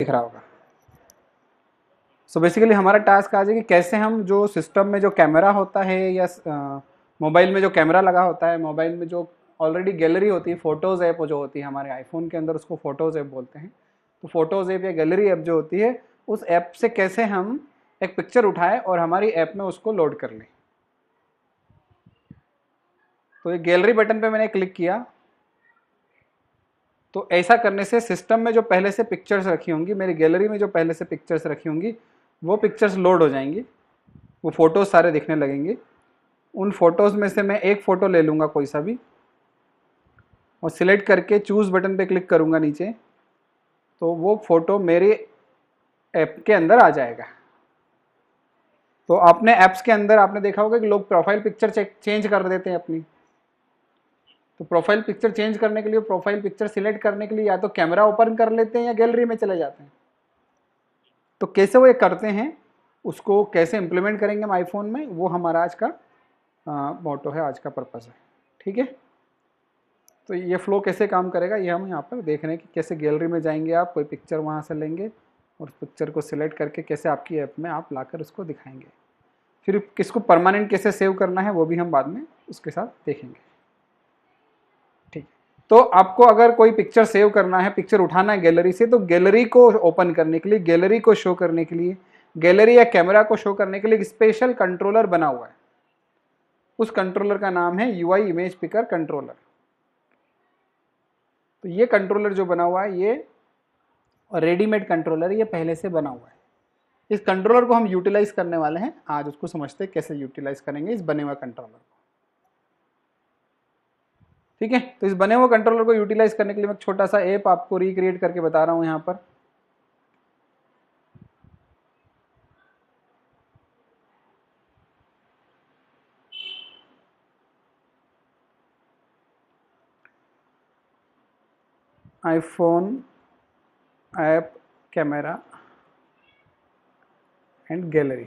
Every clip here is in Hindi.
दिख रहा होगा। सो बेसिकली हमारा टास्क आज है कि कैसे हम जो सिस्टम में जो कैमरा होता है या मोबाइल में जो कैमरा लगा होता है, मोबाइल में जो ऑलरेडी गैलरी होती है, फोटोज़ ऐप जो होती है हमारे आईफोन के अंदर, उसको फोटोज़ ऐप बोलते हैं। तो फोटोज़ ऐप या गैलरी ऐप जो होती है, उस ऐप से कैसे हम एक पिक्चर उठाएं और हमारी ऐप में उसको लोड कर लें। तो ये गैलरी बटन पे मैंने क्लिक किया, तो ऐसा करने से सिस्टम में जो पहले से पिक्चर्स रखी होंगी, मेरी गैलरी में जो पहले से पिक्चर्स रखी होंगी, वो पिक्चर्स लोड हो जाएंगी, वो फोटोज सारे दिखने लगेंगे। उन फोटोज में से मैं एक फ़ोटो ले लूँगा कोई सा भी, और सिलेक्ट करके चूज़ बटन पे क्लिक करूँगा नीचे, तो वो फ़ोटो मेरे ऐप के अंदर आ जाएगा। तो आपने ऐप्स के अंदर आपने देखा होगा कि लोग प्रोफाइल पिक्चर चेंज कर देते हैं अपनी। तो प्रोफाइल पिक्चर चेंज करने के लिए, प्रोफाइल पिक्चर सिलेक्ट करने के लिए या तो कैमरा ओपन कर लेते हैं या गैलरी में चले जाते हैं। तो कैसे वो ये करते हैं, उसको कैसे इम्प्लीमेंट करेंगे हम आईफोन में, वो हमारा आज का मोटो है, आज का पर्पस है। ठीक है, तो ये फ्लो कैसे काम करेगा ये हम यहाँ पर देख रहे हैं कि कैसे गैलरी में जाएंगे आप, कोई पिक्चर वहाँ से लेंगे और उस पिक्चर को सिलेक्ट करके कैसे आपकी ऐप में आप लाकर उसको दिखाएंगे। फिर किसको परमानेंट कैसे सेव करना है वो भी हम बाद में उसके साथ देखेंगे। ठीक, तो आपको अगर कोई पिक्चर सेव करना है, पिक्चर उठाना है गैलरी से, तो गैलरी को ओपन करने के लिए, गैलरी को शो करने के लिए, गैलरी या कैमरा को शो करने के लिए एक स्पेशल कंट्रोलर बना हुआ है। उस कंट्रोलर का नाम है UI इमेज पिकर कंट्रोलर। तो ये कंट्रोलर जो बना हुआ है, ये रेडीमेड कंट्रोलर, ये पहले से बना हुआ है। इस कंट्रोलर को हम यूटिलाइज करने वाले हैं आज, उसको समझते हैं कैसे यूटिलाइज करेंगे इस बने हुए कंट्रोलर को। ठीक है, तो इस बने हुए कंट्रोलर को यूटिलाइज करने के लिए मैं एक छोटा सा ऐप आपको रिक्रिएट करके बता रहा हूं यहां पर। IPhone app camera and gallery.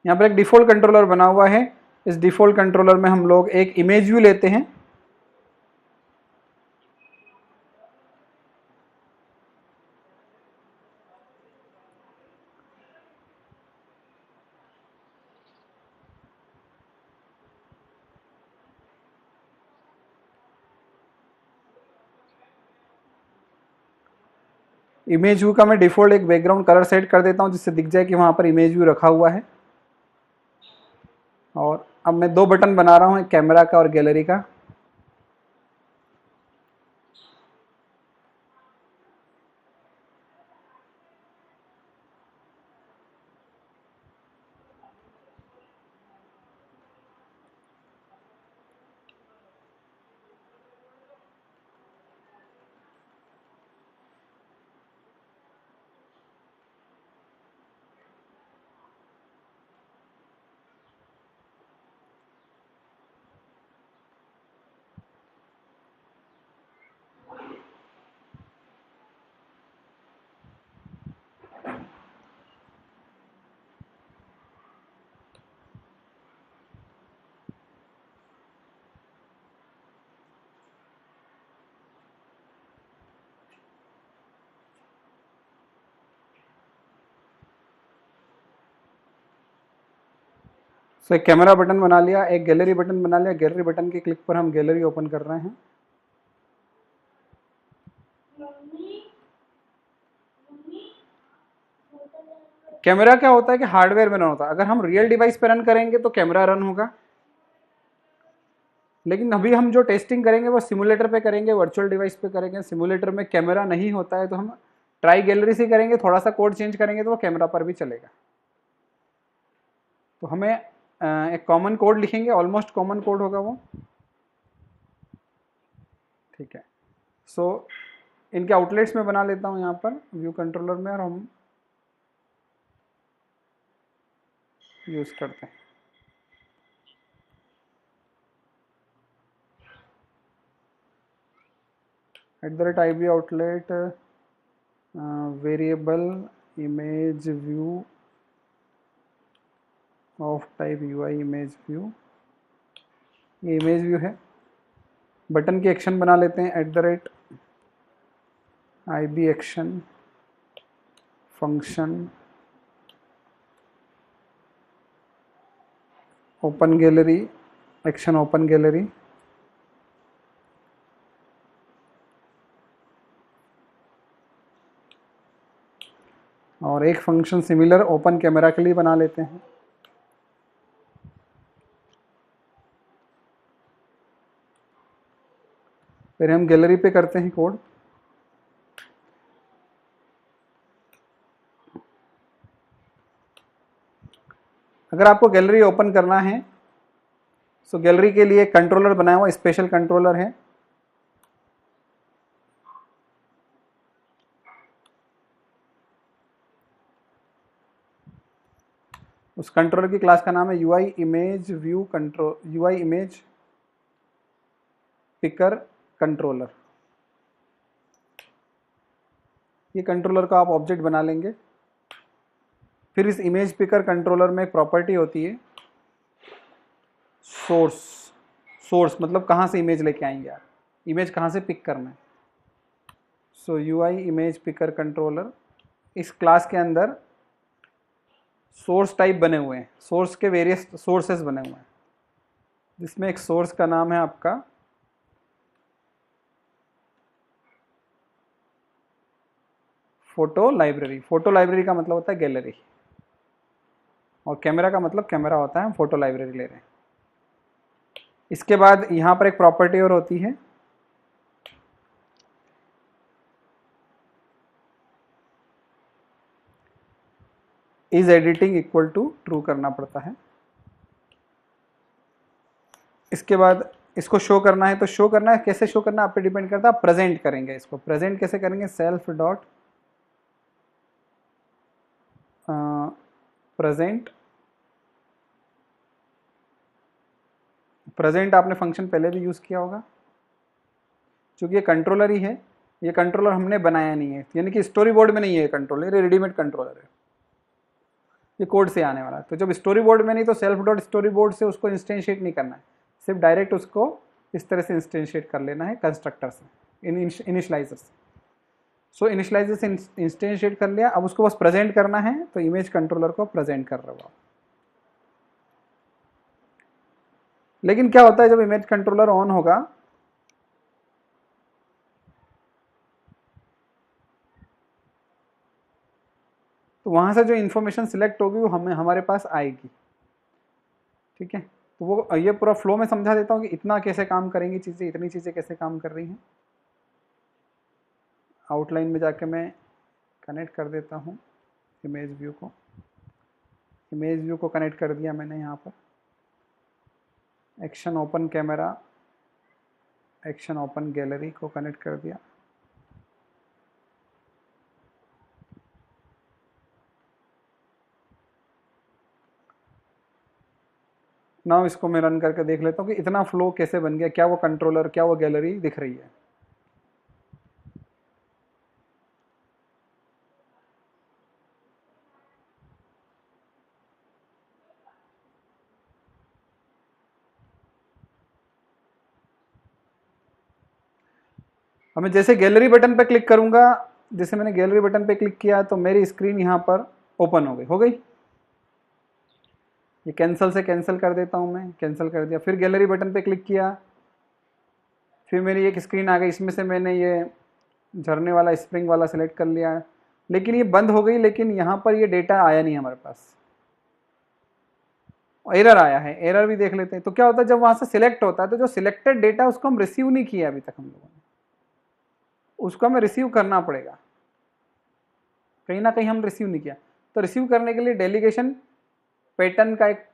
यहाँ पर एक डिफ़ॉल्ट कंट्रोलर बना हुआ है। इस डिफ़ॉल्ट कंट्रोलर में हम लोग एक इमेज व्यू लेते हैं। इमेज व्यू का मैं डिफ़ॉल्ट एक बैकग्राउंड कलर सेट कर देता हूँ जिससे दिख जाए कि वहाँ पर इमेज व्यू रखा हुआ है। और अब मैं दो बटन बना रहा हूँ, एक कैमरा का और गैलरी का। तो एक कैमरा बटन बना लिया, एक गैलरी बटन बना लिया। गैलरी बटन के क्लिक पर हम गैलरी ओपन कर रहे हैं। कैमरा क्या होता है कि हार्डवेयर में रन होता है। अगर हम रियल डिवाइस पे रन करेंगे तो कैमरा रन होगा, लेकिन अभी हम जो टेस्टिंग करेंगे वो सिमुलेटर पे करेंगे, वर्चुअल डिवाइस पे करेंगे। सिमुलेटर में कैमरा नहीं होता है तो हम ट्राई गैलरी से करेंगे, थोड़ा सा कोड चेंज करेंगे तो वो कैमरा पर भी चलेगा। तो हमें एक कॉमन कोड लिखेंगे, ऑलमोस्ट कॉमन कोड होगा वो। ठीक है, सो इनके आउटलेट्स में बना लेता हूँ यहाँ पर व्यू कंट्रोलर में, और हम यूज़ करते हैं। @IB outlet variable image view of type UI image view, ये इमेज व्यू है। बटन की एक्शन बना लेते हैं @IB action function open gallery, action open gallery, और एक फंक्शन सिमिलर ओपन कैमरा के लिए बना लेते हैं। फिर हम गैलरी पे करते हैं कोड। अगर आपको गैलरी ओपन करना है तो गैलरी के लिए कंट्रोलर बनाया हुआ स्पेशल कंट्रोलर है। उस कंट्रोलर की क्लास का नाम है UI image view control, UI image picker controller. ये कंट्रोलर का आप ऑब्जेक्ट बना लेंगे। फिर इस इमेज पिकर कंट्रोलर में एक प्रॉपर्टी होती है सोर्स। सोर्स मतलब कहाँ से इमेज लेके आएंगे आप, इमेज कहाँ से पिक करना है। सो UI इमेज पिकर कंट्रोलर, इस क्लास के अंदर सोर्स टाइप बने हुए हैं, सोर्स के वेरियस सोर्सेस बने हुए हैं, जिसमें एक सोर्स का नाम है आपका फोटो लाइब्रेरी। फोटो लाइब्रेरी का मतलब होता है गैलरी, और कैमरा का मतलब कैमरा होता है। हम फोटो लाइब्रेरी ले रहे हैं। इसके बाद यहां पर एक प्रॉपर्टी और होती है is editing equal to true करना पड़ता है। इसके बाद इसको शो करना है, तो शो करना है कैसे, शो करना आप पे डिपेंड करता है। आप प्रेजेंट करेंगे इसको, प्रेजेंट कैसे करेंगे, सेल्फ डॉट प्रेजेंट। प्रेजेंट आपने फंक्शन पहले भी यूज किया होगा। क्योंकि ये कंट्रोलर ही है, ये कंट्रोलर हमने बनाया नहीं है, यानी कि स्टोरी बोर्ड में नहीं है ये कंट्रोलर, ये रेडीमेड कंट्रोलर है, ये कोड से आने वाला है। तो जब स्टोरी बोर्ड में नहीं तो सेल्फ डॉट स्टोरी बोर्ड से उसको इंस्टेंशिएट नहीं करना है, सिर्फ डायरेक्ट उसको इस तरह से इंस्टेंशिएट कर लेना है कंस्ट्रक्टर से, इनिशियलाइजर से। सो इनिशियलाइजर से इंस्टेंशिएट कर लिया, अब उसको बस प्रेजेंट करना है, तो इमेज कंट्रोलर को प्रेजेंट कर रहा हो। लेकिन क्या होता है जब इमेज कंट्रोलर ऑन होगा तो वहां से जो इन्फॉर्मेशन सिलेक्ट होगी वो हमारे पास आएगी। ठीक है, तो वो ये पूरा फ्लो में समझा देता हूँ कि इतना कैसे काम करेंगी चीज़ें, इतनी चीज़ें कैसे काम कर रही हैं। आउटलाइन में जाके मैं कनेक्ट कर देता हूँ इमेज व्यू को। इमेज व्यू को कनेक्ट कर दिया मैंने यहाँ पर। Action open camera, action open gallery को कनेक्ट कर दिया। नाउ इसको मैं रन करके देख लेता हूँ कि इतना फ्लो कैसे बन गया, क्या वो कंट्रोलर, क्या वो गैलरी दिख रही है। अब मैं जैसे गैलरी बटन पे क्लिक करूंगा, जैसे मैंने गैलरी बटन पे क्लिक किया तो मेरी स्क्रीन यहाँ पर ओपन हो गई। ये कैंसिल से कैंसिल कर देता हूँ मैं, कैंसिल कर दिया। फिर गैलरी बटन पे क्लिक किया, फिर मेरी एक स्क्रीन आ गई, इसमें से मैंने ये झरने वाला स्प्रिंग वाला सिलेक्ट कर लिया, लेकिन ये बंद हो गई। लेकिन यहाँ पर ये डेटा आया नहीं हमारे पास, एरर आया है। एरर भी देख लेते हैं। तो क्या होता है जब वहां से सिलेक्ट होता है तो जो सिलेक्टेड डेटा उसको हम रिसीव नहीं किया अभी तक हम लोगों ने, उसको हमें रिसीव करना पड़ेगा। कहीं ना कहीं हम रिसीव नहीं किया, तो रिसीव करने के लिए डेलीगेशन पैटर्न का एक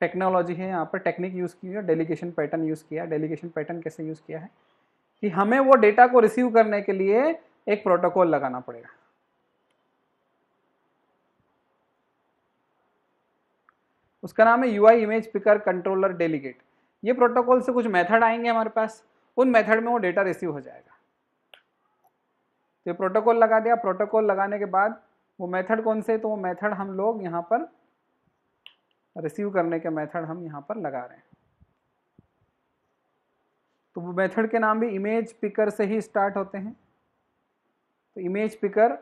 टेक्नोलॉजी है, यहाँ पर टेक्निक यूज की है, डेलीगेशन पैटर्न यूज किया। डेलीगेशन पैटर्न कैसे यूज किया है कि हमें वो डेटा को रिसीव करने के लिए एक प्रोटोकॉल लगाना पड़ेगा। उसका नाम है UI image picker controller delegate. ये प्रोटोकॉल से कुछ मेथड आएंगे हमारे पास, उन मेथड में वो डेटा रिसीव हो जाएगा। तो ये प्रोटोकॉल लगा दिया, प्रोटोकॉल लगाने के बाद वो मेथड कौन से, तो वो मेथड हम लोग यहाँ पर रिसीव करने के मेथड हम यहाँ पर लगा रहे हैं। तो वो मेथड के नाम भी इमेज पिकर से ही स्टार्ट होते हैं। तो इमेज पिकर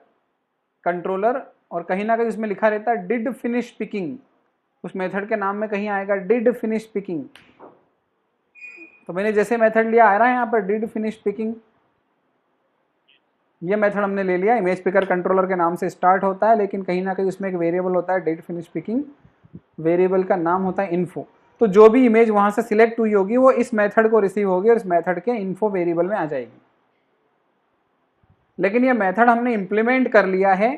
कंट्रोलर, और कहीं ना कहीं उसमें लिखा रहता है डिड फिनिश पिकिंग, उस मेथड के नाम में कहीं आएगा डिड फिनिश पिकिंग। तो मैंने जैसे मेथड लिया आ रहा है यहाँ पर डिड फिनिश पिकिंग, ये मेथड हमने ले लिया, इमेज पिकर कंट्रोलर के नाम से स्टार्ट होता है, लेकिन कहीं ना कहीं उसमें एक वेरिएबल होता है डिड फिनिश पिकिंग, वेरिएबल का नाम होता है इन्फो। तो जो भी इमेज वहां से सिलेक्ट हुई होगी वो इस मेथड को रिसीव होगी और इस मेथड के इन्फो वेरिएबल में आ जाएगी। लेकिन ये मेथड हमने इंप्लीमेंट कर लिया है,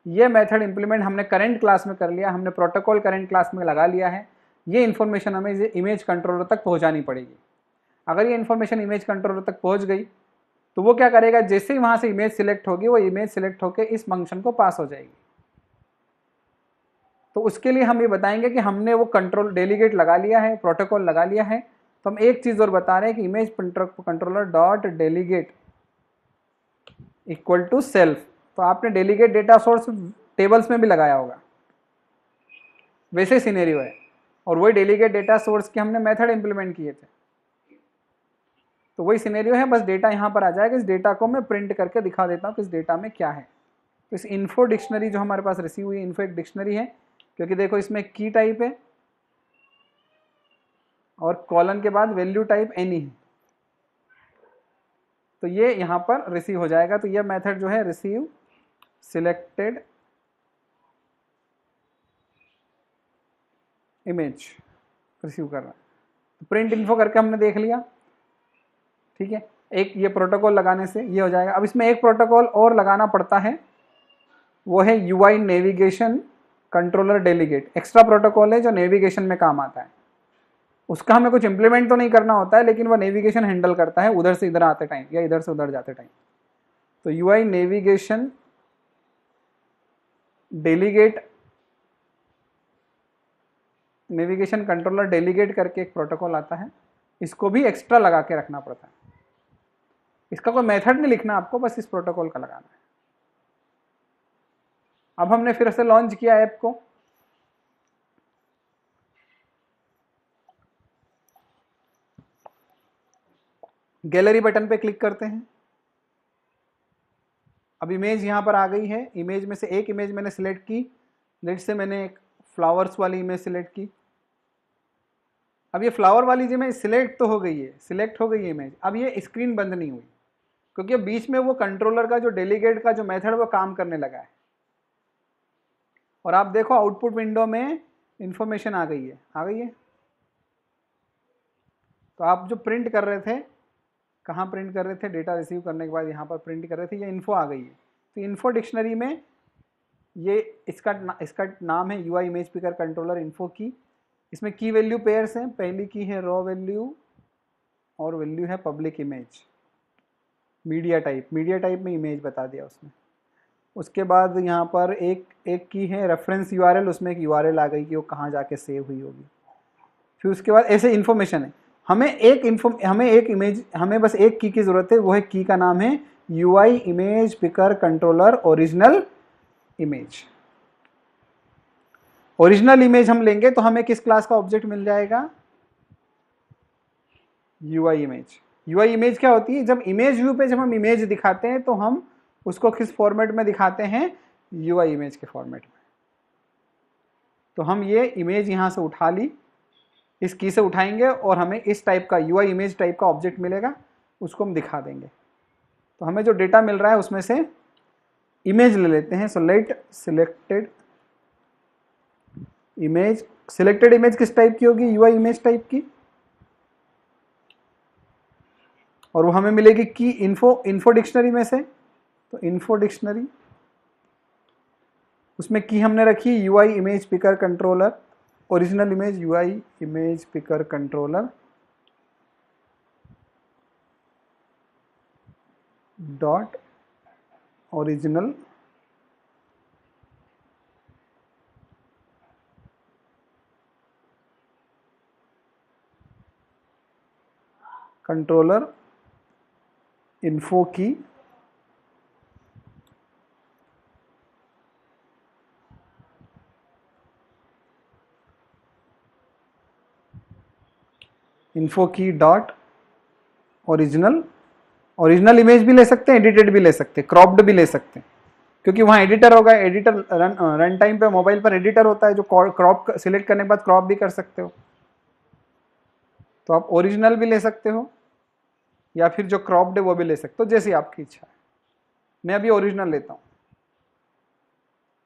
ये मेथड इंप्लीमेंट हमने करंट क्लास में कर लिया, हमने प्रोटोकॉल करंट क्लास में लगा लिया है। ये इन्फॉर्मेशन हमें इमेज कंट्रोलर तक पहुंचानी पड़ेगी। अगर ये इन्फॉर्मेशन इमेज कंट्रोलर तक पहुंच गई तो वो क्या करेगा, जैसे ही वहां से इमेज सिलेक्ट होगी वो इमेज सिलेक्ट होकर इस फंक्शन को पास हो जाएगी। तो उसके लिए हम ये बताएंगे कि हमने वो कंट्रोल डेलीगेट लगा लिया है, प्रोटोकॉल लगा लिया है। तो हम एक चीज और बता रहे हैं कि image controller dot delegate equal to self. तो आपने डेलीगेट डेटा सोर्स टेबल्स में भी लगाया होगा, वैसे सिनेरियो है, और वही डेलीगेट डेटा सोर्स के हमने मेथड इंप्लीमेंट किए थे। तो वही सिनेरियो है, बस डेटा यहाँ पर आ जाएगा। इस डेटा को मैं प्रिंट करके दिखा देता हूँ कि इस डेटा में क्या है। तो इस इन्फो डिक्शनरी जो हमारे पास रिसीव हुई, इन्फो एक डिक्शनरी है, क्योंकि देखो इसमें की टाइप है और कॉलन के बाद वैल्यू टाइप एनी है। तो ये यहाँ पर रिसीव हो जाएगा। तो ये मेथड जो है रिसीव सिलेक्टेड इमेज रिसीव कर रहा है। तो प्रिंट इन्फो करके हमने देख लिया, ठीक है। एक ये प्रोटोकॉल लगाने से ये हो जाएगा। अब इसमें एक प्रोटोकॉल और लगाना पड़ता है, वो है UI navigation controller delegate. Extra protocol है जो नेविगेशन में काम आता है। उसका हमें कुछ इंप्लीमेंट तो नहीं करना होता है, लेकिन वो नेविगेशन हैंडल करता है उधर से इधर आते टाइम या इधर से उधर जाते टाइम। तो UI navigation delegate, navigation controller delegate करके एक प्रोटोकॉल आता है, इसको भी एक्स्ट्रा लगा के रखना पड़ता है। इसका कोई मेथड नहीं लिखना आपको, बस इस प्रोटोकॉल का लगाना है। अब हमने फिर से लॉन्च किया ऐप को, गैलरी बटन पे क्लिक करते हैं। अब इमेज यहां पर आ गई है। इमेज में से एक इमेज मैंने सिलेक्ट की, लेट से मैंने एक फ्लावर्स वाली इमेज सिलेक्ट की। अब ये फ्लावर वाली इमेज सिलेक्ट तो हो गई है, सिलेक्ट हो गई है इमेज। अब ये स्क्रीन बंद नहीं हुई, क्योंकि बीच में वो कंट्रोलर का जो डेलीगेट का जो मेथड वो काम करने लगा है। और आप देखो आउटपुट विंडो में इंफॉर्मेशन आ गई है, आ गई है। तो आप जो प्रिंट कर रहे थे, कहाँ प्रिंट कर रहे थे, डेटा रिसीव करने के बाद यहाँ पर प्रिंट कर रहे थे, ये इन्फो आ गई है। तो इन्फो डिक्शनरी में ये इसका नाम है UI image picker controller info की। इसमें की वैल्यू पेयर्स हैं। पहली की है रॉ वैल्यू और वैल्यू है public image. Media type, media type में इमेज बता दिया उसने। उसके बाद यहाँ पर एक की है रेफरेंस यूआरएल, उसमें एक यूआरएल आ गई कि वो कहाँ जाके सेव हुई होगी। फिर उसके बाद ऐसे इन्फॉर्मेशन है। हमें एक इमेज, हमें बस एक की ज़रूरत है, वो है की का नाम है UI image picker controller original image. Original image हम लेंगे तो हमें किस क्लास का ऑब्जेक्ट मिल जाएगा, यूआई इमेज। यूआई इमेज क्या होती है, जब इमेज व्यू पे जब हम इमेज दिखाते हैं तो हम उसको किस फॉर्मेट में दिखाते हैं, यूआई इमेज के फॉर्मेट में। तो हम ये इमेज यहां से उठा ली, इस की से उठाएंगे और हमें इस टाइप का यूआई इमेज टाइप का ऑब्जेक्ट मिलेगा, उसको हम दिखा देंगे। तो हमें जो डेटा मिल रहा है उसमें से इमेज ले लेते हैं। So late selected image, selected image किस टाइप की होगी, यूआई इमेज टाइप की, और वो हमें मिलेगी की इन्फो डिक्शनरी में से। तो इन्फो डिक्शनरी, उसमें की हमने रखी UI image picker controller original image, UI image picker controller dot original controller info की डॉट ओरिजिनल, ओरिजिनल इमेज भी ले सकते हैं, एडिटेड भी ले सकते हैं, क्रॉप्ड भी ले सकते हैं, क्योंकि वहाँ एडिटर होगा। एडिटर रन टाइम पे मोबाइल पर एडिटर होता है जो क्रॉप सिलेक्ट करने के बाद क्रॉप भी कर सकते हो। तो आप ओरिजिनल भी ले सकते हो या फिर जो क्रॉप्ड है वो भी ले सकते हो, जैसी आपकी इच्छा है। मैं अभी ओरिजिनल लेता हूँ।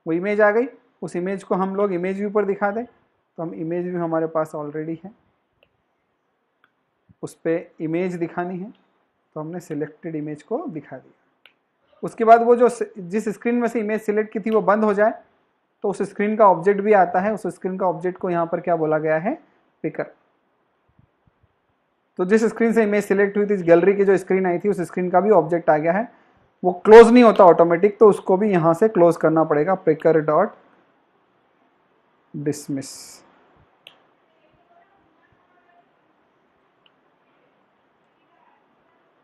वो इमेज आ गई, उस इमेज को हम लोग इमेज व्यू पर दिखा दें, तो हम इमेज व्यू हमारे पास ऑलरेडी है, उस पर इमेज दिखानी है तो हमने सिलेक्टेड इमेज को दिखा दिया। उसके बाद वो जो जिस स्क्रीन में से इमेज सिलेक्ट की थी वो बंद हो जाए तो उस स्क्रीन का ऑब्जेक्ट भी आता है। उस स्क्रीन का ऑब्जेक्ट को यहाँ पर क्या बोला गया है, पिकर। तो जिस स्क्रीन से इमेज सिलेक्ट हुई थी, इस गैलरी की जो स्क्रीन आई थी, उस स्क्रीन का भी ऑब्जेक्ट आ गया है। वो क्लोज नहीं होता ऑटोमेटिक, तो उसको भी यहाँ से क्लोज करना पड़ेगा, पिकर डॉट डिसमिस।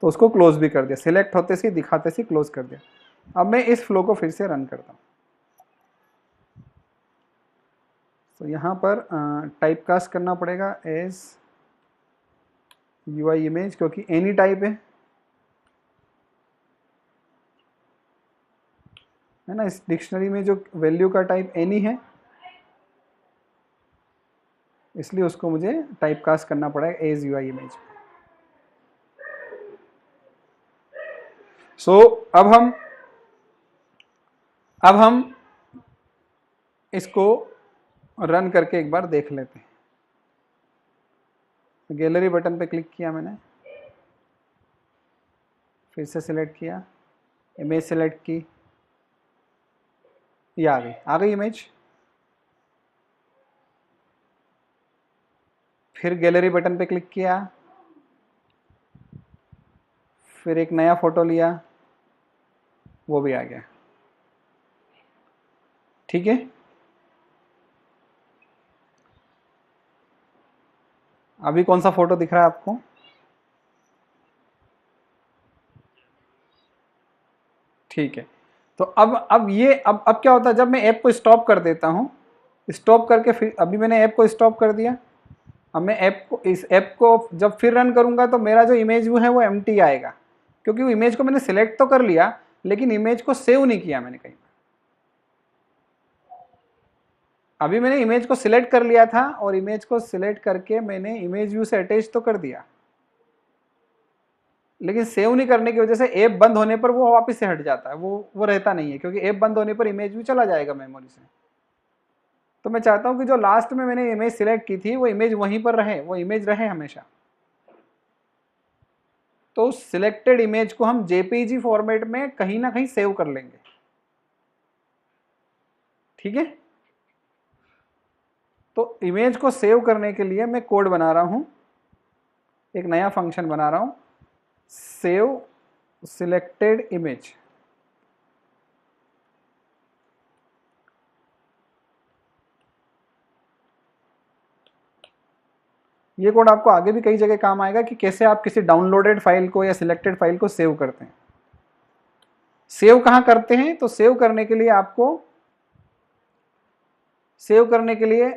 तो उसको क्लोज भी कर दिया, सिलेक्ट होते से दिखाते से क्लोज कर दिया। अब मैं इस फ्लो को फिर से रन करता हूँ। तो यहाँ पर टाइप कास्ट करना पड़ेगा एज UI इमेज, क्योंकि एनी टाइप है ना। इस डिक्शनरी में जो वैल्यू का टाइप एनी है, इसलिए उसको मुझे टाइप कास्ट करना पड़ेगा एज UI इमेज। सो अब हम इसको रन करके एक बार देख लेते हैं। गैलरी बटन पे क्लिक किया मैंने, फिर से सिलेक्ट किया, इमेज सिलेक्ट की, ये आ गई इमेज। फिर गैलरी बटन पे क्लिक किया, फिर एक नया फोटो लिया, वो भी आ गया। ठीक है, अभी कौन सा फोटो दिख रहा है आपको? ठीक है, तो अब ये अब क्या होता है, जब मैं ऐप को स्टॉप कर देता हूँ, स्टॉप करके फिर अभी मैंने ऐप को स्टॉप कर दिया। अब मैं इस ऐप को जब फिर रन करूंगा तो मेरा जो इमेज व्यू है वो एम्प्टी आएगा, क्योंकि वो इमेज को मैंने सिलेक्ट तो कर लिया लेकिन इमेज को सेव नहीं किया मैंने कहीं। अभी मैंने इमेज को सिलेक्ट कर लिया था और इमेज को सिलेक्ट करके मैंने इमेज व्यू से अटैच तो कर दिया, लेकिन सेव नहीं करने की वजह से ऐप बंद होने पर वो वापस से हट जाता है, वो रहता नहीं है, क्योंकि ऐप बंद होने पर इमेज व्यू चला जाएगा मेमोरी से। तो मैं चाहता हूं कि जो लास्ट में मैंने इमेज सिलेक्ट की थी वो इमेज वहीं पर रहे, वो इमेज रहे हमेशा। तो उस सिलेक्टेड इमेज को हम जेपीजी फॉर्मेट में कहीं ना कहीं सेव कर लेंगे। ठीक है, तो इमेज को सेव करने के लिए मैं कोड बना रहा हूं, एक नया फंक्शन बना रहा हूं, सेव सिलेक्टेड इमेज। ये कोड आपको आगे भी कई जगह काम आएगा कि कैसे आप किसी डाउनलोडेड फाइल को या सिलेक्टेड फाइल को सेव करते हैं। सेव कहाँ करते हैं, तो सेव करने के लिए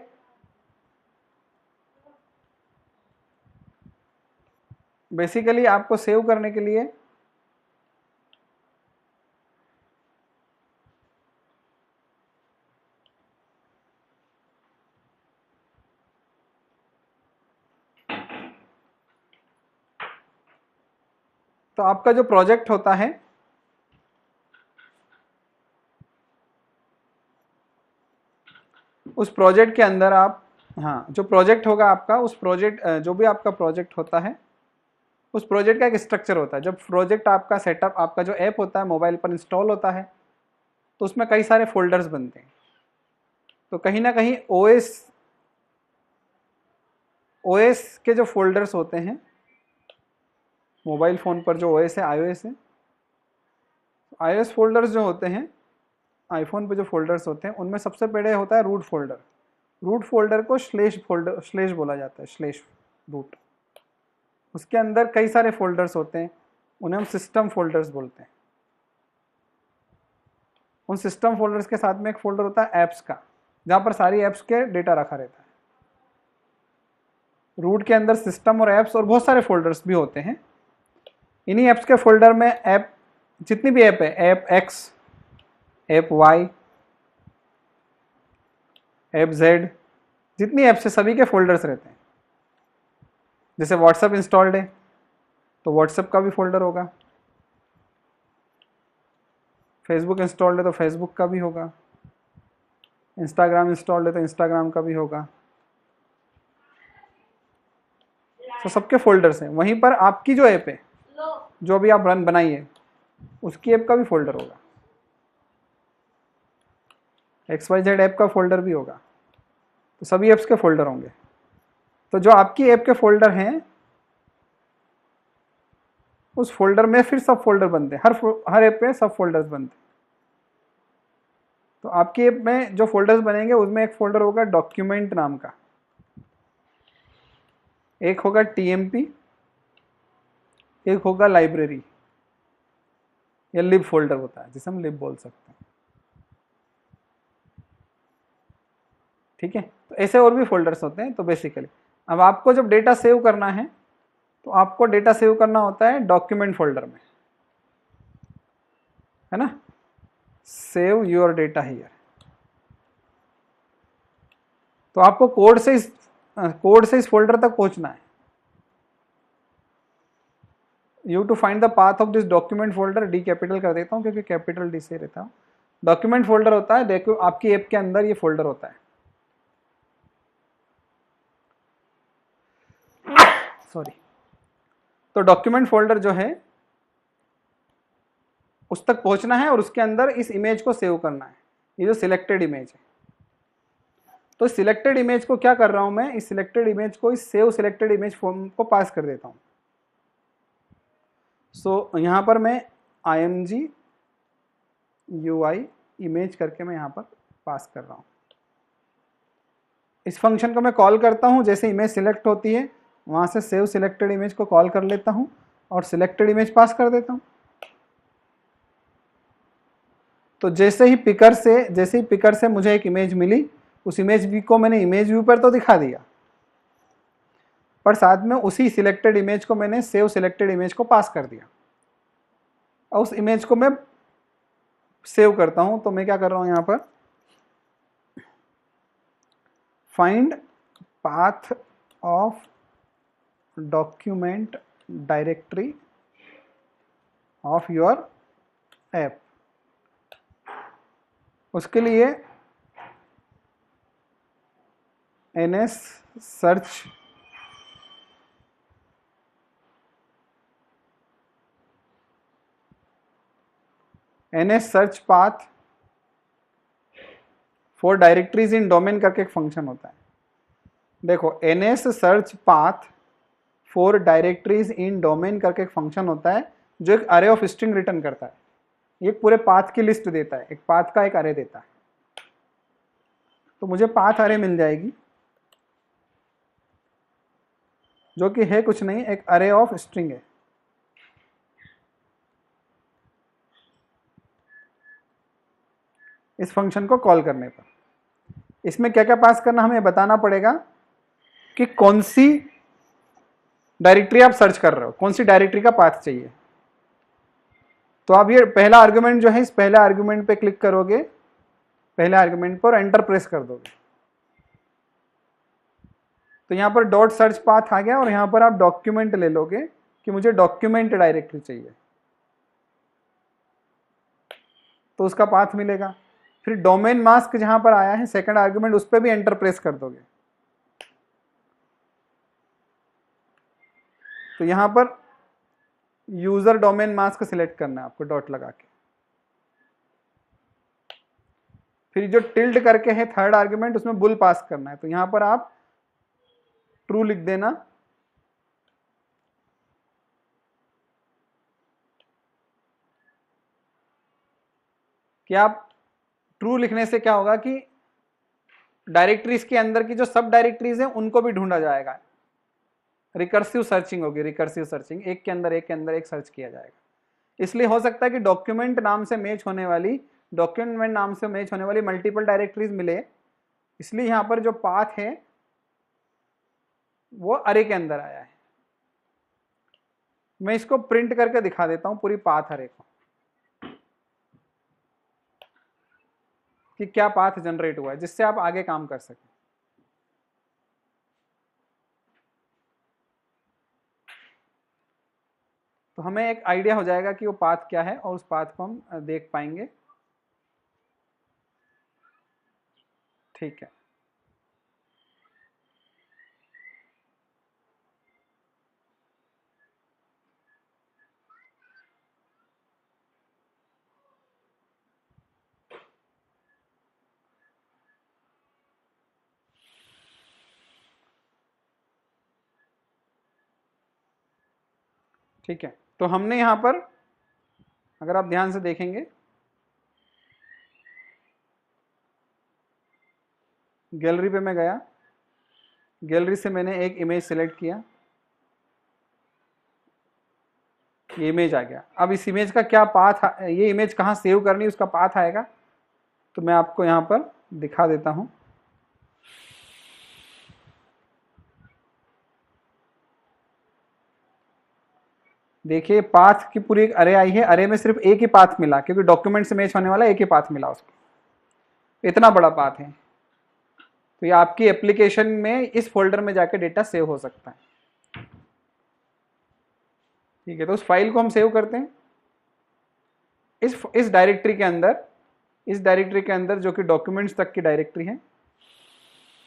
बेसिकली आपको सेव करने के लिए तो आपका जो प्रोजेक्ट होता है उस प्रोजेक्ट के अंदर आप, हाँ, जो प्रोजेक्ट होगा आपका, उस प्रोजेक्ट जो भी आपका प्रोजेक्ट होता है उस प्रोजेक्ट का एक स्ट्रक्चर होता है। जब प्रोजेक्ट आपका सेटअप, आपका जो ऐप होता है मोबाइल पर इंस्टॉल होता है तो उसमें कई सारे फोल्डर्स बनते हैं। तो कहीं ना कहीं ओएस के जो फोल्डर्स होते हैं, मोबाइल फ़ोन पर जो ओएस है, आईओएस फोल्डर्स जो होते हैं, आईफोन पे जो फोल्डर्स होते हैं उनमें सबसे पहले होता है रूट फोल्डर। रूट फोल्डर को स्लेश बोला जाता है, स्लेश रूट। उसके अंदर कई सारे फोल्डर्स होते हैं, उन्हें हम सिस्टम फोल्डर्स बोलते हैं। उन सिस्टम फोल्डर्स के साथ में एक फोल्डर होता है ऐप्स का, जहां पर सारी ऐप्स के डेटा रखा रहता है। रूट के अंदर सिस्टम और ऐप्स और बहुत सारे फोल्डर्स भी होते हैं। इन्हीं ऐप्स के फोल्डर में ऐप, जितनी भी ऐप है, app x, app y, app z, जितनी ऐप्स है सभी के फोल्डर्स रहते हैं। जैसे व्हाट्सएप इंस्टॉल्ड है तो व्हाट्सएप का भी फोल्डर होगा, फेसबुक इंस्टॉल्ड है तो फेसबुक का भी होगा, इंस्टाग्राम इंस्टॉल्ड है तो इंस्टाग्राम का भी होगा। तो सबके फोल्डर्स हैं। वहीं पर आपकी जो ऐप है, जो अभी आप रन बनाइए, उसकी ऐप का भी फोल्डर होगा, XYZ ऐप का फोल्डर भी होगा। तो सभी ऐप्स के फोल्डर होंगे। तो जो आपकी ऐप के फोल्डर हैं, उस फोल्डर में फिर सब फोल्डर बनते हैं। हर ऐप में सब फोल्डर्स बनते हैं। तो आपकी ऐप में जो फोल्डर्स बनेंगे उसमें एक फोल्डर होगा डॉक्यूमेंट नाम का, एक होगा TMP, एक होगा लाइब्रेरी या लिब फोल्डर होता है, जिसे हम लिब बोल सकते हैं। ठीक है, तो ऐसे और भी फोल्डर्स होते हैं। तो बेसिकली अब आपको जब डेटा सेव करना है तो आपको डेटा सेव करना होता है डॉक्यूमेंट फोल्डर में, है ना। Save your data here. तो आपको कोड से इस फोल्डर तक पहुंचना है। You to find the path of this document folder, D capital कर देता हूं क्योंकि कैपिटल डी से रहता हूं। डॉक्यूमेंट फोल्डर होता है, देखो आपकी ऐप के अंदर ये फोल्डर होता है। सॉरी। तो डॉक्यूमेंट फोल्डर जो है उस तक पहुंचना है और उसके अंदर इस इमेज को सेव करना है। ये जो सिलेक्टेड इमेज है, तो सिलेक्टेड इमेज को क्या कर रहा हूं मैं, इस सिलेक्टेड इमेज को इस सेव सिलेक्टेड इमेज फॉर्म को पास कर देता हूं। सो यहां पर मैं img ui इमेज करके मैं यहां पर पास कर रहा हूं। इस फंक्शन को मैं कॉल करता हूं, जैसे इमेज सिलेक्ट होती है वहां से सेव सिलेक्टेड इमेज को कॉल कर लेता हूं और सिलेक्टेड इमेज पास कर देता हूं। तो जैसे ही पिकर से मुझे एक इमेज मिली, उस इमेज को मैंने इमेज व्यू पर तो दिखा दिया, पर साथ में उसी सिलेक्टेड इमेज को मैंने सेव सिलेक्टेड इमेज को पास कर दिया। और उस इमेज को मैं सेव करता हूं। तो मैं क्या कर रहा हूं यहां पर, find path of document directory of your app. उसके लिए ns search path for directories in domain करके एक फंक्शन होता है। देखो ns search path for directories in domain करके एक फंक्शन होता है जो एक अरे ऑफ स्ट्रिंग रिटर्न करता है। ये पूरे पाथ की लिस्ट देता है, एक पाथ का एक अरे देता है। तो मुझे पाथ अरे मिल जाएगी जो कि है कुछ नहीं, एक अरे ऑफ स्ट्रिंग है। इस फंक्शन को कॉल करने पर इसमें क्या क्या पास करना हमें बताना पड़ेगा कि कौन सी डायरेक्टरी आप सर्च कर रहे हो, कौन सी डायरेक्टरी का पाथ चाहिए। तो आप ये पहला आर्गुमेंट जो है, इस पहले आर्गुमेंट पे क्लिक करोगे, पहले आर्गुमेंट पर एंटर प्रेस कर दोगे तो यहां पर डॉट सर्च पाथ आ गया और यहां पर आप डॉक्यूमेंट ले लोगे कि मुझे डॉक्यूमेंट डायरेक्टरी चाहिए, तो उसका पाथ मिलेगा। फिर डोमेन मास्क जहां पर आया है सेकंड आर्गुमेंट, उस पर भी एंटर प्रेस कर दोगे तो यहां पर यूजर डोमेन मास्क सिलेक्ट करना है आपको डॉट लगा के। फिर जो टिल्ड करके है थर्ड आर्गुमेंट, उसमें बुल पास करना है। तो यहां पर आप ट्रू लिख देना, कि आप ट्रू लिखने से क्या होगा कि डायरेक्टरीज के अंदर की जो सब डायरेक्टरीज हैं उनको भी ढूंढा जाएगा। रिकर्सिव सर्चिंग होगी, रिकर्सिव सर्चिंग, एक के अंदर एक सर्च किया जाएगा। इसलिए हो सकता है कि डॉक्यूमेंट नाम से मैच होने वाली मल्टीपल डायरेक्टरीज मिले, इसलिए यहां पर जो पाथ है वो अरे के अंदर आया है। मैं इसको प्रिंट करके दिखा देता हूं पूरी पाथ अरे को कि क्या पाथ जनरेट हुआ है, जिससे आप आगे काम कर सकें। तो हमें एक आइडिया हो जाएगा कि वो पाथ क्या है और उस पाथ को हम देख पाएंगे। ठीक है, ठीक है। तो हमने यहां पर, अगर आप ध्यान से देखेंगे, गैलरी पे मैं गया, गैलरी से मैंने एक इमेज सिलेक्ट किया, ये इमेज आ गया। अब इस इमेज का क्या पाथ, ये इमेज कहाँ सेव करनी उसका पाथ आएगा, तो मैं आपको यहाँ पर दिखा देता हूँ। देखिए पाथ की पूरी एक अरे आई है, अरे में सिर्फ एक ही पाथ मिला क्योंकि डॉक्यूमेंट से मैच होने वाला एक ही पाथ मिला उसको, इतना बड़ा पाथ है। तो ये आपकी एप्लीकेशन में इस फोल्डर में जाके डेटा सेव हो सकता है। ठीक है, तो उस फाइल को हम सेव करते हैं इस डायरेक्टरी के अंदर, इस डायरेक्टरी के अंदर जो कि डॉक्यूमेंट्स तक की डायरेक्टरी है,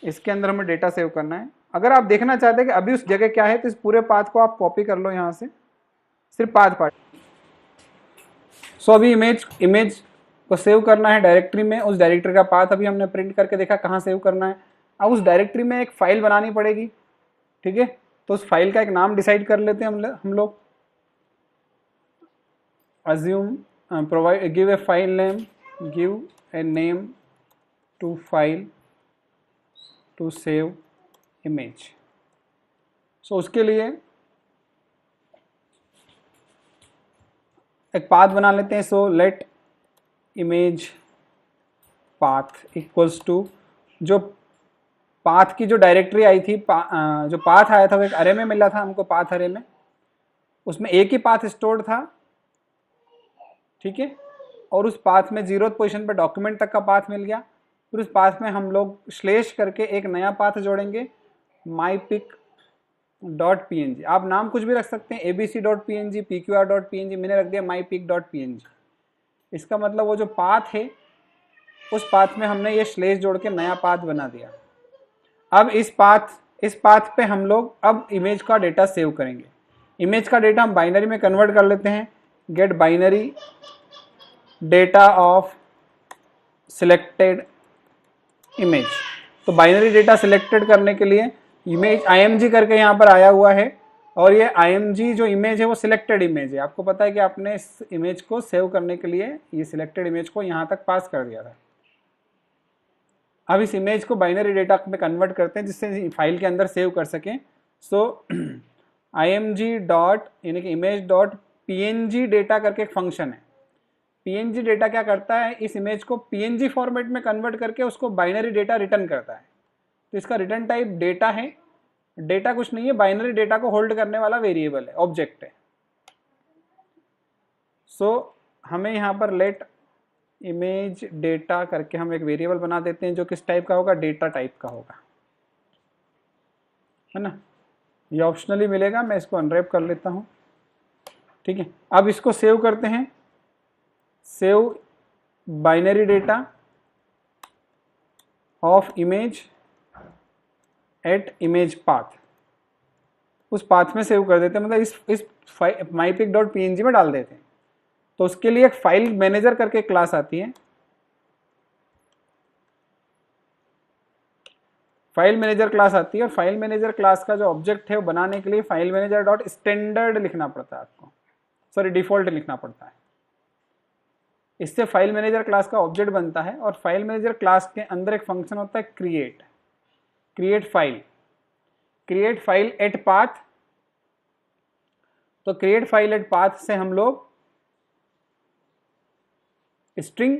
इसके अंदर हमें डेटा सेव करना है। अगर आप देखना चाहते हैं कि अभी उस जगह क्या है, तो इस पूरे पाथ को आप कॉपी कर लो यहाँ से, सिर्फ पाथ। सो अभी इमेज को सेव करना है डायरेक्टरी में, उस डायरेक्टरी का पाथ अभी हमने प्रिंट करके देखा कहाँ सेव करना है। अब उस डायरेक्टरी में एक फाइल बनानी पड़ेगी। ठीक है, तो उस फाइल का एक नाम डिसाइड कर लेते हैं हम लोग। assume provide give a file name, give a name to file to save image। सो उसके लिए एक पाथ बना लेते हैं। So let image path equals to, जो पाथ की जो डायरेक्टरी आई थी, जो पाथ आया था वो एक अरे में मिला था हमको, पाथ अरे में, उसमें एक ही पाथ स्टोर्ड था। ठीक है, और उस पाथ में 0th पोजीशन पर डॉक्यूमेंट तक का पाथ मिल गया। फिर उस पाथ में हम लोग स्लैश करके एक नया पाथ जोड़ेंगे, mypic.png। आप नाम कुछ भी रख सकते हैं, abc.png, pqr.png, मैंने रख दिया mypic.png। इसका मतलब वो जो पाथ है उस पाथ में हमने ये स्लैश जोड़ के नया पाथ बना दिया। अब इस पाथ पे हम लोग अब इमेज का डेटा सेव करेंगे। इमेज का डेटा हम बाइनरी में कन्वर्ट कर लेते हैं, get binary data of selected image. तो बाइनरी डेटा सिलेक्टेड करने के लिए इमेज img करके यहाँ पर आया हुआ है, और ये img जो इमेज है वो सिलेक्टेड इमेज है। आपको पता है कि आपने इस इमेज को सेव करने के लिए ये सिलेक्टेड इमेज को यहाँ तक पास कर दिया था। अब इस इमेज को बाइनरी डेटा में कन्वर्ट करते हैं जिससे फाइल के अंदर सेव कर सकें। सो img डॉट यानी कि इमेज डॉट png डेटा करके एक फंक्शन है। png डेटा क्या करता है, इस इमेज को png फॉर्मेट में कन्वर्ट करके उसको बाइनरी डेटा रिटर्न करता है। तो इसका रिटर्न टाइप डेटा है। डेटा कुछ नहीं है, बाइनरी डेटा को होल्ड करने वाला वेरिएबल है, ऑब्जेक्ट है। सो हमें यहाँ पर लेट इमेज डेटा करके हम एक वेरिएबल बना देते हैं जो किस टाइप का होगा, डेटा टाइप का होगा, है ना। ये ऑप्शनली मिलेगा, मैं इसको अनरैप कर लेता हूँ। ठीक है, अब इसको सेव करते हैं। Save binary data of image at image path, उस पाथ में सेव कर देते हैं, मतलब इस mypic.png में डाल देते हैं। तो उसके लिए एक फाइल मैनेजर करके क्लास आती है। फाइल मैनेजर क्लास आती है, और फाइल मैनेजर क्लास का जो ऑब्जेक्ट है वो बनाने के लिए फाइल मैनेजर डॉट स्टैंडर्ड लिखना पड़ता है आपको, सॉरी डिफॉल्ट लिखना पड़ता है। इससे फाइल मैनेजर क्लास का ऑब्जेक्ट बनता है, और फाइल मैनेजर क्लास के अंदर एक फंक्शन होता है क्रिएट फाइल एट पाथ तो क्रिएट फाइल एट पाथ से हम लोग स्ट्रिंग,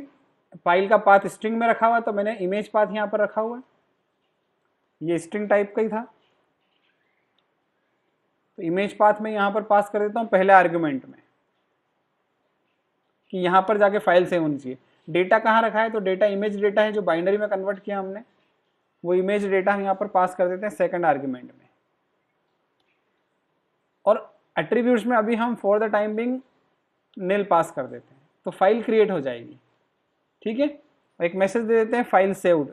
फाइल का पाथ स्ट्रिंग में रखा हुआ, तो मैंने इमेज पाथ यहां पर रखा हुआ है, ये स्ट्रिंग टाइप का ही था। तो इमेज पाथ में यहां पर पास कर देता हूं पहले आर्ग्यूमेंट में कि यहां पर जाके फाइल सेव होनी चाहिए। डेटा कहाँ रखा है, तो डेटा इमेज डेटा है जो बाइनरी में कन्वर्ट किया हमने, वो इमेज डेटा हम यहाँ पर पास कर देते हैं सेकंड आर्ग्यूमेंट में। और एट्रीब्यूट्स में अभी हम फॉर द टाइम बिंग नील पास कर देते हैं, तो फाइल क्रिएट हो जाएगी। ठीक है, एक मैसेज दे देते हैं फाइल सेव्ड।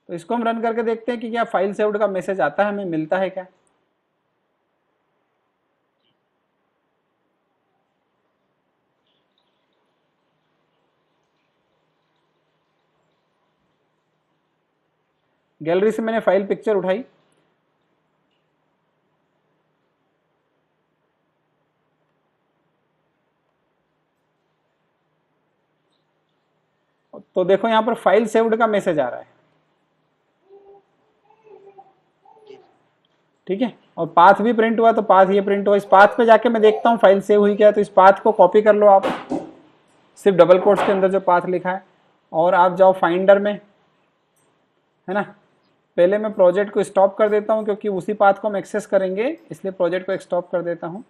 तो इसको हम रन करके देखते हैं कि क्या फाइल सेव्ड का मैसेज आता है, हमें मिलता है क्या। गैलरी से मैंने फाइल पिक्चर उठाई, तो देखो यहां पर फाइल सेव्ड का मैसेज आ रहा है। ठीक है, और पाथ भी प्रिंट हुआ, तो पाथ ये प्रिंट हुआ। इस पाथ पे जाके मैं देखता हूँ फाइल सेव हुई क्या, तो इस पाथ को कॉपी कर लो आप, सिर्फ डबल कोट्स के अंदर जो पाथ लिखा है, और आप जाओ फाइंडर में, है ना। पहले मैं प्रोजेक्ट को स्टॉप कर देता हूँ क्योंकि उसी पाथ को हम एक्सेस करेंगे, इसलिए प्रोजेक्ट को स्टॉप कर देता हूँ।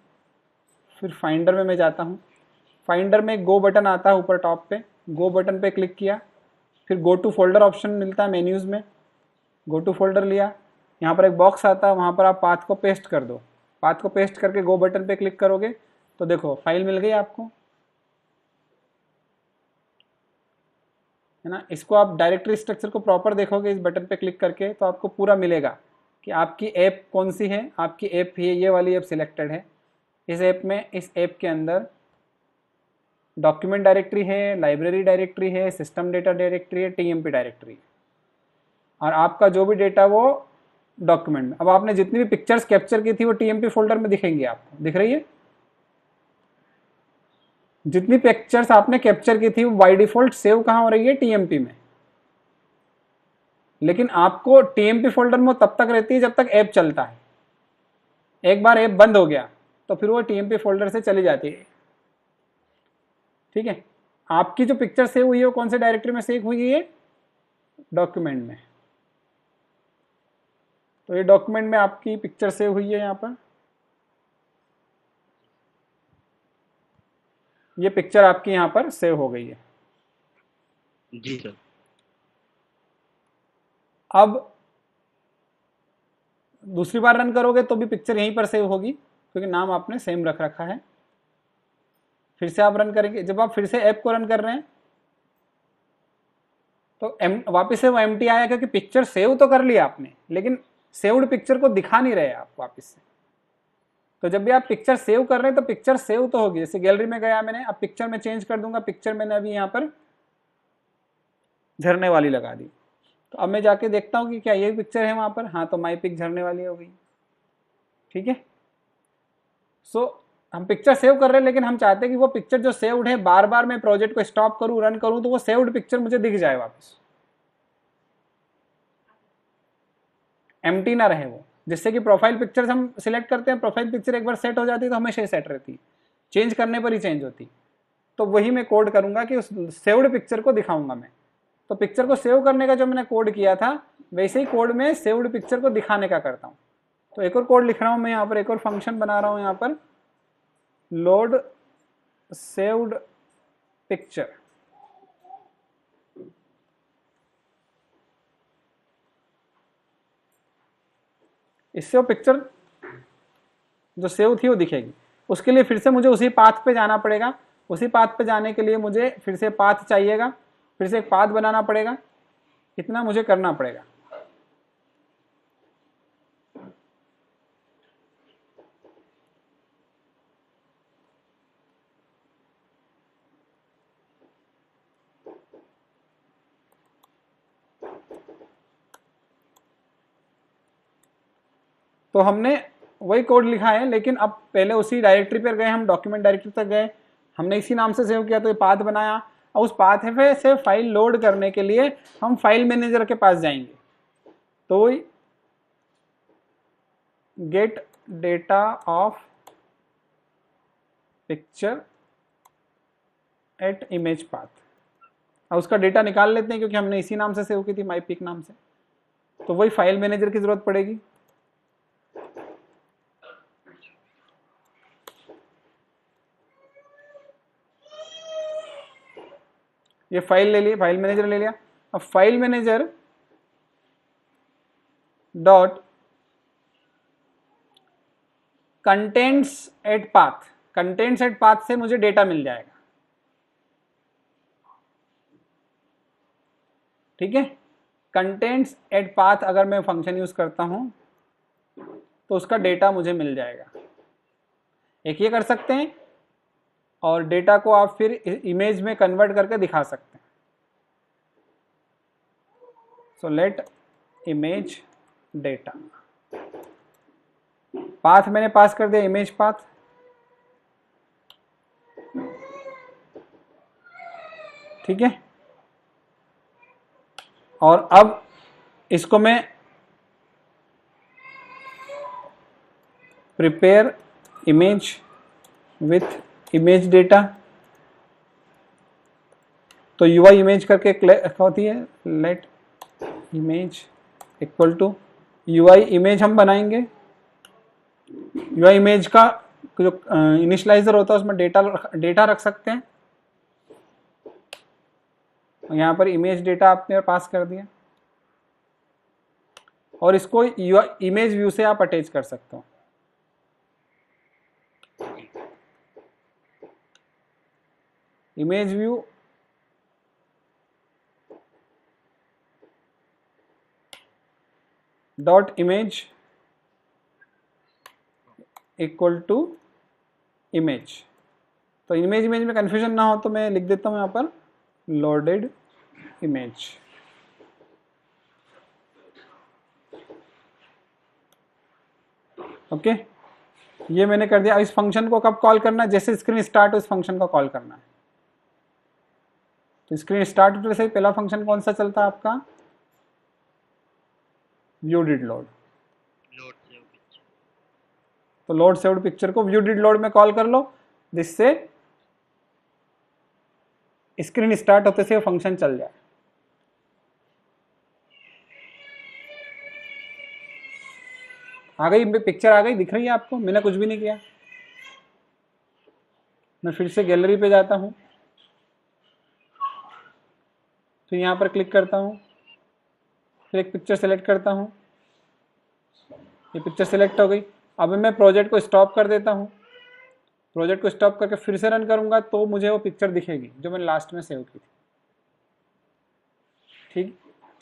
फिर फाइंडर में मैं जाता हूँ, फाइंडर में एक गो बटन आता है ऊपर टॉप पे, गो बटन पे क्लिक किया, फिर गो टू फोल्डर ऑप्शन मिलता है मेन्यूज़ में, गो टू फोल्डर लिया, यहाँ पर एक बॉक्स आता है, वहाँ पर आप पाथ को पेस्ट कर दो। पाथ को पेस्ट करके गो बटन पे क्लिक करोगे तो देखो फाइल मिल गई आपको, है ना। इसको आप डायरेक्टरी स्ट्रक्चर को प्रॉपर देखोगे इस बटन पे क्लिक करके, तो आपको पूरा मिलेगा कि आपकी ऐप कौन सी है। आपकी ऐप ये वाली ऐप सिलेक्टेड है। इस ऐप में, इस ऐप के अंदर डॉक्यूमेंट डायरेक्टरी है, लाइब्रेरी डायरेक्टरी है, सिस्टम डेटा डायरेक्टरी है, टीएमपी डायरेक्टरी है, और आपका जो भी डेटा वो डॉक्यूमेंट में। अब आपने जितनी भी पिक्चर्स कैप्चर की थी वो टीएमपी फोल्डर में दिखेंगी, आपको दिख रही है। जितनी पिक्चर्स आपने कैप्चर की थी वो बाय डिफॉल्ट सेव कहाँ हो रही है, टीएमपी में। लेकिन आपको टीएमपी फोल्डर में तब तक रहती है जब तक ऐप चलता है। एक बार ऐप बंद हो गया तो फिर वो टीएमपी फोल्डर से चली जाती है। ठीक है, आपकी जो पिक्चर सेव हुई है वो कौन से डायरेक्टरी में सेव हुई है, डॉक्यूमेंट में। तो ये डॉक्यूमेंट में आपकी पिक्चर सेव हुई है। यहाँ पर ये पिक्चर आपकी यहाँ पर सेव हो गई है। जी सर। अब दूसरी बार रन करोगे तो भी पिक्चर यहीं पर सेव होगी क्योंकि नाम आपने सेम रख रखा है। फिर से आप रन करेंगे, जब आप फिर से ऐप को रन कर रहे हैं तो वापस से वो एम्प्टी आया क्योंकि पिक्चर सेव तो कर लिया आपने, लेकिन सेव्ड पिक्चर को दिखा नहीं रहे आप वापस से। तो जब भी आप पिक्चर सेव कर रहे हैं तो पिक्चर सेव तो होगी। जैसे गैलरी में गया मैंने, अब पिक्चर में चेंज कर दूंगा, पिक्चर मैंने अभी यहाँ पर झरने वाली लगा दी। तो अब मैं जाके देखता हूँ कि क्या ये पिक्चर है वहां पर, हाँ तो माई पिक झरने वाली हो गई। ठीक है, सो हम पिक्चर सेव कर रहे हैं लेकिन हम चाहते हैं कि वो पिक्चर जो सेव्ड है बार बार मैं प्रोजेक्ट को स्टॉप करूं, रन करूं तो वो सेव्ड पिक्चर मुझे दिख जाए वापस, एम्प्टी ना रहे वो। जिससे कि प्रोफाइल पिक्चर्स हम सिलेक्ट करते हैं, प्रोफाइल पिक्चर एक बार सेट हो जाती है तो हमेशा ही सेट रहती है, चेंज करने पर ही चेंज होती। तो वही मैं कोड करूंगा कि उस सेव्ड पिक्चर को दिखाऊंगा मैं। तो पिक्चर को सेव करने का जो मैंने कोड किया था वैसे ही कोड में सेव्ड पिक्चर को दिखाने का करता हूँ। तो एक और कोड लिख रहा हूँ मैं यहाँ पर, एक और फंक्शन बना रहा हूँ यहाँ पर, लोड सेव्ड पिक्चर। इससे वो पिक्चर जो सेव थी वो दिखेगी। उसके लिए फिर से मुझे उसी पाथ पे जाना पड़ेगा। उसी पाथ पे जाने के लिए मुझे फिर से पाथ चाहिएगा, फिर से एक पाथ बनाना पड़ेगा। इतना मुझे करना पड़ेगा। तो हमने वही कोड लिखा है, लेकिन अब पहले उसी डायरेक्टरी पर गए, हम डॉक्यूमेंट डायरेक्टरी तक गए, हमने इसी नाम से सेव किया तो ये पाथ बनाया। और उस पाथ पे से फाइल लोड करने के लिए हम फाइल मैनेजर के पास जाएंगे। तो get data of picture at image path, और उसका डेटा निकाल लेते हैं क्योंकि हमने इसी नाम से सेव की थी, माई पिक नाम से। तो वही फाइल मैनेजर की जरूरत पड़ेगी। ये फाइल ले लिया, फाइल मैनेजर ले लिया। अब file manager dot contents at path, contents at path से मुझे डेटा मिल जाएगा। ठीक है, कंटेंट्स एट पाथ अगर मैं फंक्शन यूज करता हूं तो उसका डेटा मुझे मिल जाएगा। एक ये कर सकते हैं, और डेटा को आप फिर इमेज में कन्वर्ट करके दिखा सकते हैं। So let image data, path मैंने पास कर दिया इमेज पाथ। ठीक है, और अब इसको मैं prepare image with image data, तो यूआई इमेज करके होती है, let image equal to UI image हम बनाएंगे। यूआई इमेज का जो इनिशियलाइजर होता है उसमें डेटा रख सकते हैं। यहाँ पर इमेज डेटा आपने पास कर दिया, और इसको इमेज व्यू से आप अटैच कर सकते हो। Image view dot image equal to image. तो इमेज में कंफ्यूजन ना हो तो मैं लिख देता हूं यहां पर लोडेड इमेज। ओके, ये मैंने कर दिया। इस फंक्शन को कब कॉल करना है? जैसे स्क्रीन स्टार्ट हो इस फंक्शन को कॉल करना है। तो स्क्रीन स्टार्ट होने से पहला फंक्शन कौन सा चलता है आपका? View did load. तो लोड सेव्ड पिक्चर को व्यू डिड लोड में कॉल कर लो, जिससे स्क्रीन स्टार्ट होते से फंक्शन चल जाए। आ गई पिक्चर, आ गई, दिख रही है आपको? मैंने कुछ भी नहीं किया। मैं फिर से गैलरी पे जाता हूं, फिर यहां पर क्लिक करता हूं, फिर एक पिक्चर सेलेक्ट करता हूं। ये पिक्चर सेलेक्ट हो गई। अब मैं प्रोजेक्ट को स्टॉप कर देता हूं। प्रोजेक्ट को स्टॉप करके फिर से रन करूंगा तो मुझे वो पिक्चर दिखेगी जो मैंने लास्ट में सेव की थी।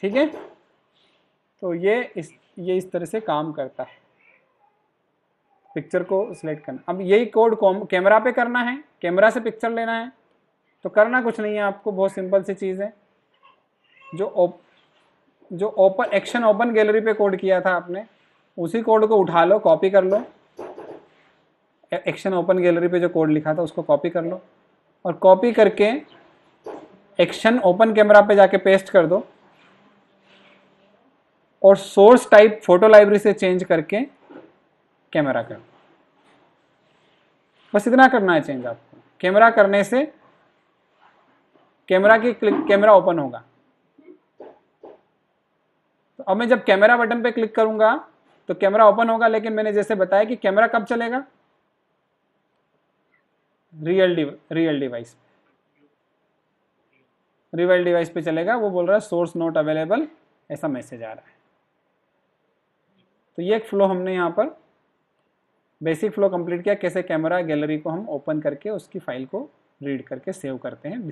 ठीक है। तो ये इस तरह से काम करता है, पिक्चर को सिलेक्ट करना। अब यही कोड कैमरा पे करना है, कैमरा से पिक्चर लेना है। तो करना कुछ नहीं है आपको, बहुत सिंपल सी चीज़ है। जो ओपन एक्शन ओपन गैलरी पे कोड किया था आपने, उसी कोड को उठा लो, कॉपी कर लो। एक्शन ओपन गैलरी पे जो कोड लिखा था उसको कॉपी कर लो, और कॉपी करके एक्शन ओपन कैमरा पे जाके पेस्ट कर दो, और सोर्स टाइप फोटो लाइब्रेरी से चेंज करके कैमरा कर दो। बस इतना करना है चेंज आपको। कैमरा करने से कैमरा ओपन होगा। तो अब मैं जब कैमरा बटन पे क्लिक करूंगा तो कैमरा ओपन होगा, लेकिन मैंने जैसे बताया कि कैमरा कब चलेगा? रियल डिवाइस पे चलेगा। वो बोल रहा है सोर्स नॉट अवेलेबल, ऐसा मैसेज आ रहा है। तो ये एक फ्लो हमने यहाँ पर बेसिक फ्लो कंप्लीट किया, कैसे कैमरा गैलरी को हम ओपन करके उसकी फाइल को रीड करके सेव करते हैं।